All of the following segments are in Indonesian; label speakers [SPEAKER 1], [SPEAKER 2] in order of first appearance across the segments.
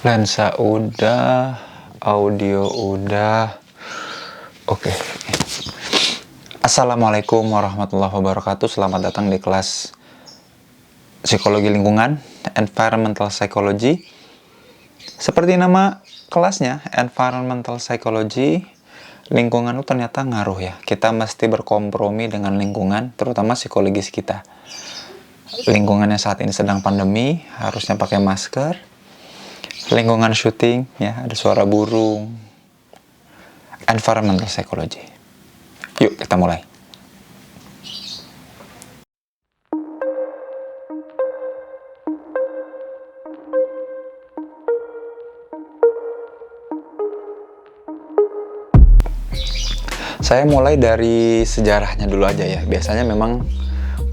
[SPEAKER 1] Lensa udah, audio udah. Oke. Assalamualaikum warahmatullahi wabarakatuh. Selamat datang di kelas Psikologi Lingkungan, Environmental Psychology. Seperti nama kelasnya, Environmental Psychology, lingkungan itu ternyata ngaruh ya. Kita mesti berkompromi dengan lingkungan, terutama psikologis kita. Lingkungannya saat ini sedang pandemi, harusnya pakai masker. Lingkungan syuting, ya, ada suara burung. Environmental Psychology. Yuk, kita mulai. Saya mulai dari sejarahnya dulu aja ya. Biasanya memang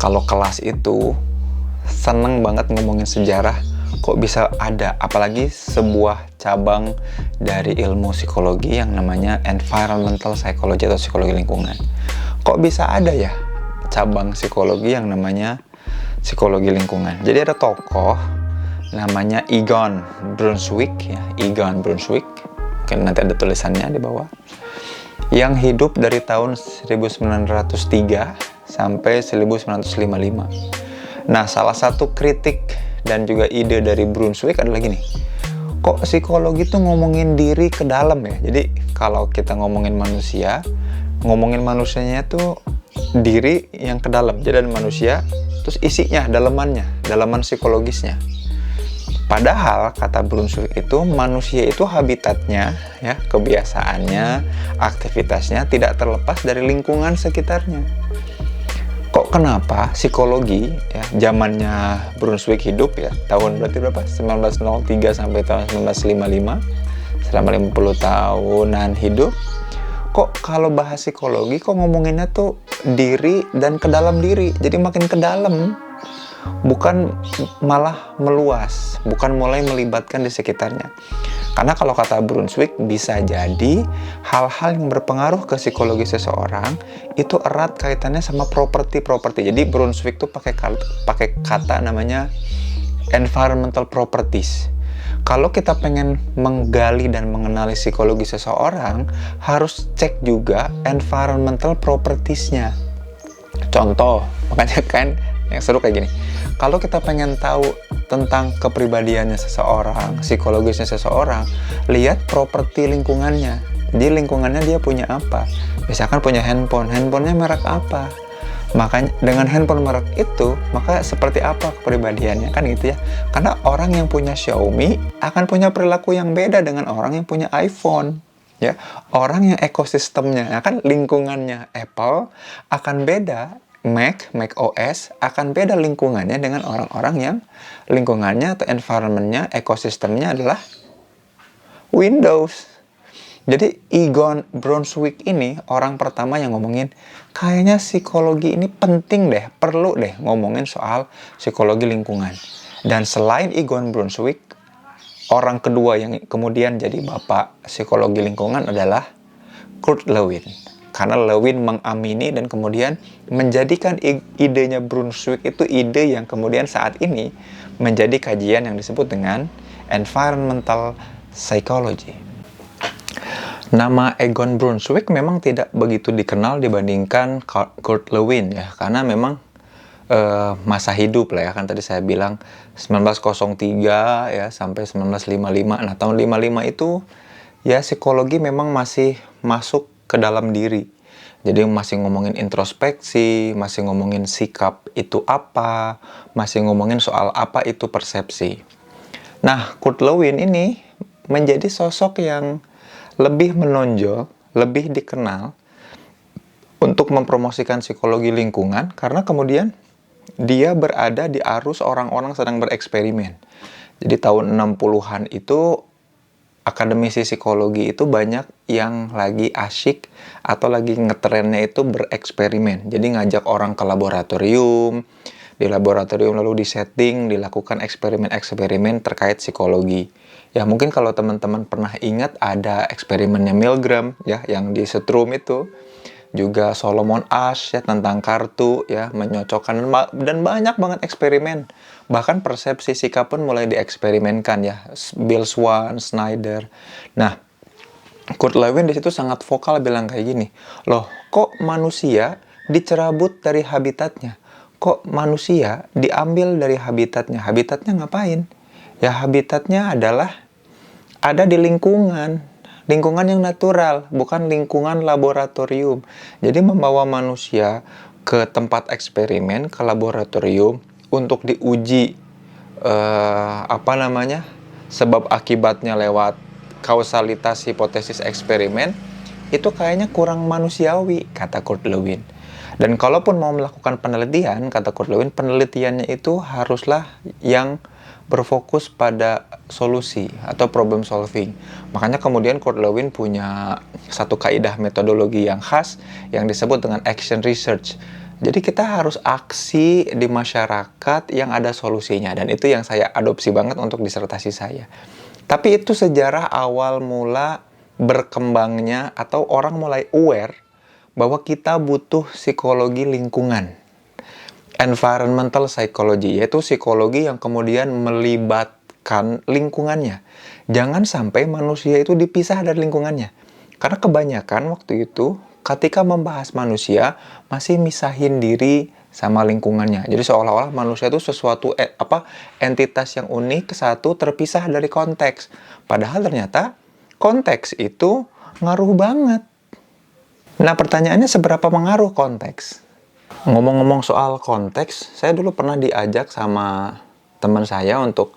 [SPEAKER 1] kalau kelas itu seneng banget ngomongin sejarah. Kok bisa ada, apalagi sebuah cabang dari ilmu psikologi yang namanya Environmental Psychology atau psikologi lingkungan. Kok bisa ada ya cabang psikologi yang namanya psikologi lingkungan? Jadi ada tokoh namanya Egon Brunswick ya, Egon Brunswick. Mungkin nanti ada tulisannya di bawah. Yang hidup dari tahun 1903 sampai 1955. Nah, salah satu kritik dan juga ide dari Brunswick adalah gini, kok psikologi tuh ngomongin diri ke dalam ya. Jadi kalau kita ngomongin manusianya tuh diri yang ke dalam. Jadi ada manusia, terus isinya, dalaman psikologisnya. Padahal kata Brunswick itu manusia itu habitatnya, ya, kebiasaannya, aktivitasnya tidak terlepas dari lingkungan sekitarnya. Kok kenapa psikologi ya zamannya Brunswick hidup ya tahun berarti berapa? 1903 sampai tahun 1955, selama 50 tahunan hidup. Kok kalau bahas psikologi kok ngomonginnya tuh diri dan ke dalam diri. Jadi makin ke dalam, bukan malah meluas, bukan mulai melibatkan di sekitarnya. Karena kalau kata Brunswick, bisa jadi hal-hal yang berpengaruh ke psikologi seseorang itu erat kaitannya sama properti. Jadi Brunswick tuh pakai kata namanya environmental properties. Kalau kita pengen menggali dan mengenali psikologi seseorang, harus cek juga environmental propertiesnya. Contoh, makanya kan yang seru kayak gini. Kalau kita pengen tahu tentang kepribadiannya seseorang, psikologisnya seseorang, lihat properti lingkungannya. Di lingkungannya dia punya apa? Misalkan punya handphonenya merek apa? Makanya dengan handphone merek itu, maka seperti apa kepribadiannya, kan gitu ya. Karena orang yang punya Xiaomi akan punya perilaku yang beda dengan orang yang punya iPhone. Ya, orang yang ekosistemnya, kan lingkungannya Apple akan beda. Mac OS akan beda lingkungannya dengan orang-orang yang lingkungannya atau environment-nya, ekosistemnya adalah Windows. Jadi Egon Brunswick ini orang pertama yang ngomongin kayaknya psikologi ini penting deh, perlu deh ngomongin soal psikologi lingkungan. Dan selain Egon Brunswick, orang kedua yang kemudian jadi bapak psikologi lingkungan adalah Kurt Lewin. Karena Lewin mengamini dan kemudian menjadikan idenya Brunswick itu ide yang kemudian saat ini menjadi kajian yang disebut dengan Environmental Psychology. Nama Egon Brunswick memang tidak begitu dikenal dibandingkan Kurt Lewin ya, karena memang masa hidup lah ya, kan tadi saya bilang 1903 ya sampai 1955. Nah, tahun 55 itu ya psikologi memang masih masuk ke dalam diri. Jadi masih ngomongin introspeksi, masih ngomongin sikap itu apa, masih ngomongin soal apa itu persepsi. Nah, Kurt Lewin ini menjadi sosok yang lebih menonjol, lebih dikenal untuk mempromosikan psikologi lingkungan karena kemudian dia berada di arus orang-orang sedang bereksperimen. Jadi tahun 60-an itu akademisi psikologi itu banyak yang lagi asyik atau lagi ngetrennya itu bereksperimen. Jadi ngajak orang ke laboratorium, di laboratorium lalu disetting, dilakukan eksperimen-eksperimen terkait psikologi. Ya mungkin kalau teman-teman pernah ingat ada eksperimennya Milgram ya yang di setrum itu. Juga Solomon Asch ya tentang kartu ya, menyocokkan dan banyak banget eksperimen Bahkan persepsi sikap pun mulai dieksperimenkan ya. Bill Swan, Snyder. Nah, Kurt Lewin di situ sangat vokal bilang kayak gini, loh kok manusia dicerabut dari habitatnya? Kok manusia diambil dari habitatnya? Habitatnya ngapain? Ya habitatnya adalah ada di lingkungan. Lingkungan yang natural, bukan lingkungan laboratorium. Jadi membawa manusia ke tempat eksperimen, ke laboratorium, untuk diuji sebab akibatnya lewat kausalitas hipotesis eksperimen, itu kayaknya kurang manusiawi, kata Kurt Lewin. Dan kalaupun mau melakukan penelitian, kata Kurt Lewin, penelitiannya itu haruslah yang berfokus pada solusi atau problem solving. Makanya kemudian Kurt Lewin punya satu kaidah metodologi yang khas yang disebut dengan action research. Jadi kita harus aksi di masyarakat yang ada solusinya, dan itu yang saya adopsi banget untuk disertasi saya. Tapi itu sejarah awal mula berkembangnya atau orang mulai aware bahwa kita butuh psikologi lingkungan. Environmental psychology, yaitu psikologi yang kemudian melibatkan lingkungannya. Jangan sampai manusia itu dipisah dari lingkungannya. Karena kebanyakan waktu itu ketika membahas manusia masih misahin diri sama lingkungannya. Jadi seolah-olah manusia itu sesuatu entitas yang unik, satu terpisah dari konteks. Padahal ternyata konteks itu ngaruh banget. Nah, pertanyaannya seberapa mengaruh konteks? Ngomong-ngomong soal konteks, saya dulu pernah diajak sama teman saya untuk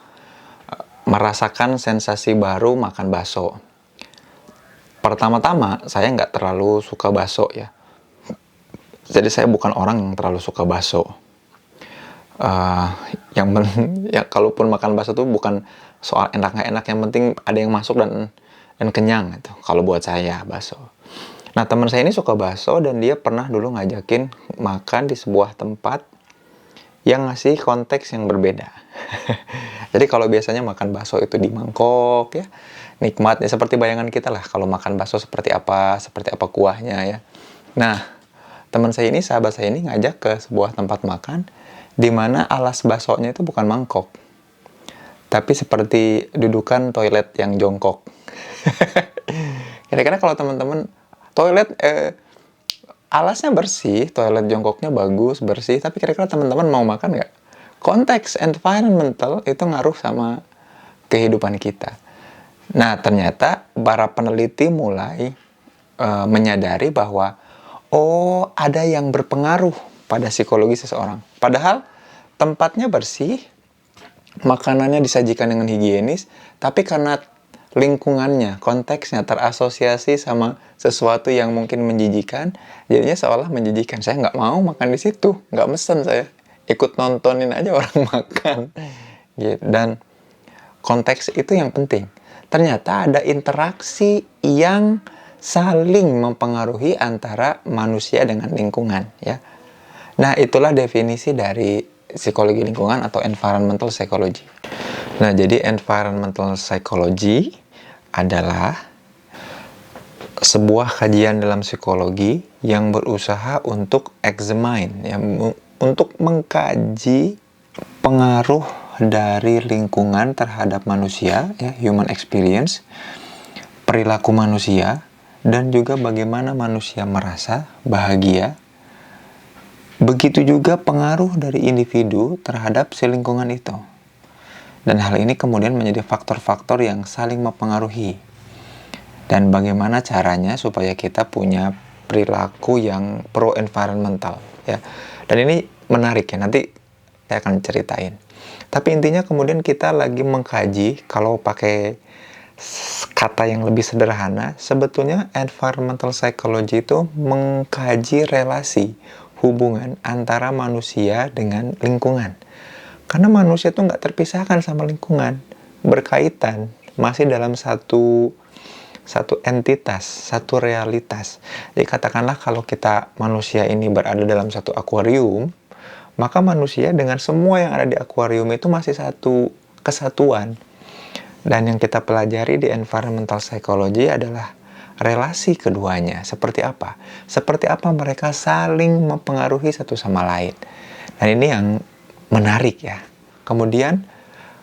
[SPEAKER 1] merasakan sensasi baru makan bakso. Pertama-tama, saya nggak terlalu suka bakso ya. Jadi saya bukan orang yang terlalu suka bakso. Ya, kalaupun makan bakso itu bukan soal enak nggak enak, yang penting ada yang masuk dan kenyang gitu. Kalau buat saya bakso. Nah, teman saya ini suka bakso dan dia pernah dulu ngajakin makan di sebuah tempat yang ngasih konteks yang berbeda. Jadi kalau biasanya makan bakso itu di mangkok ya, nikmatnya seperti bayangan kita lah kalau makan bakso seperti apa kuahnya ya. Nah, teman saya ini, sahabat saya ini ngajak ke sebuah tempat makan di mana alas baksonya itu bukan mangkok, tapi seperti dudukan toilet yang jongkok. Kira-kira kalau teman-teman toilet alasnya bersih, toilet jongkoknya bagus, bersih, tapi kira-kira teman-teman mau makan nggak? Konteks environmental itu ngaruh sama kehidupan kita. Nah, ternyata para peneliti mulai menyadari bahwa ada yang berpengaruh pada psikologi seseorang. Padahal tempatnya bersih, makanannya disajikan dengan higienis, tapi karena lingkungannya, konteksnya terasosiasi sama sesuatu yang mungkin menjijikan, jadinya seolah menjijikan. Saya nggak mau makan di situ, nggak mesen saya. Ikut nontonin aja orang makan. Gitu. Dan konteks itu yang penting. Ternyata ada interaksi yang saling mempengaruhi antara manusia dengan lingkungan. Ya. Nah, itulah definisi dari psikologi lingkungan atau environmental psychology. Nah, jadi environmental psychology adalah sebuah kajian dalam psikologi yang berusaha untuk examine, ya, untuk mengkaji pengaruh dari lingkungan terhadap manusia, ya, human experience, perilaku manusia, dan juga bagaimana manusia merasa bahagia. Begitu juga pengaruh dari individu terhadap si lingkungan itu. Dan hal ini kemudian menjadi faktor-faktor yang saling mempengaruhi. Dan bagaimana caranya supaya kita punya perilaku yang pro-environmental. Ya. Dan ini menarik ya, nanti saya akan ceritain. Tapi intinya kemudian kita lagi mengkaji, kalau pakai kata yang lebih sederhana, sebetulnya environmental psychology itu mengkaji relasi, hubungan antara manusia dengan lingkungan. Karena manusia itu nggak terpisahkan sama lingkungan, berkaitan, masih dalam satu entitas, satu realitas. Jadi katakanlah kalau kita manusia ini berada dalam satu akuarium, maka manusia dengan semua yang ada di akuarium itu masih satu kesatuan. Dan yang kita pelajari di environmental psychology adalah relasi keduanya. Seperti apa? Seperti apa mereka saling mempengaruhi satu sama lain. Dan ini yang menarik ya. Kemudian,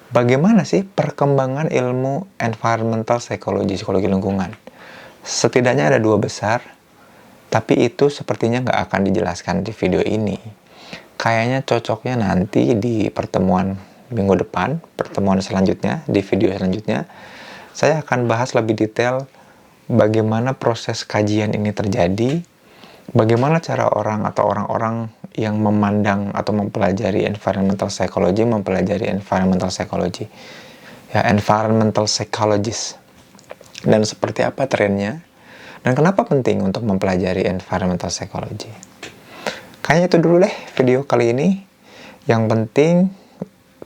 [SPEAKER 1] bagaimana sih perkembangan ilmu environmental psychology, psikologi lingkungan? Setidaknya ada 2 besar, tapi itu sepertinya nggak akan dijelaskan di video ini. Kayaknya cocoknya nanti di pertemuan minggu depan, pertemuan selanjutnya, di video selanjutnya, saya akan bahas lebih detail bagaimana proses kajian ini terjadi, bagaimana cara orang atau orang-orang yang memandang atau mempelajari environmental psychology, ya, environmental psychologist, dan seperti apa trennya, dan kenapa penting untuk mempelajari environmental psychology. Kayaknya itu dulu deh video kali ini. Yang penting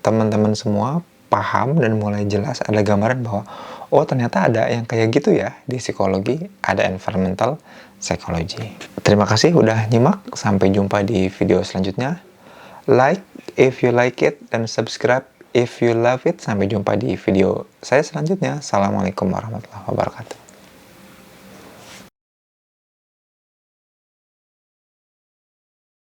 [SPEAKER 1] teman-teman semua paham dan mulai jelas, ada gambaran bahwa oh ternyata ada yang kayak gitu ya di psikologi, ada environmental psychology. Terima kasih udah nyimak, sampai jumpa di video selanjutnya. Like if you like it, dan subscribe if you love it. Sampai jumpa di video saya selanjutnya. Assalamualaikum warahmatullahi wabarakatuh.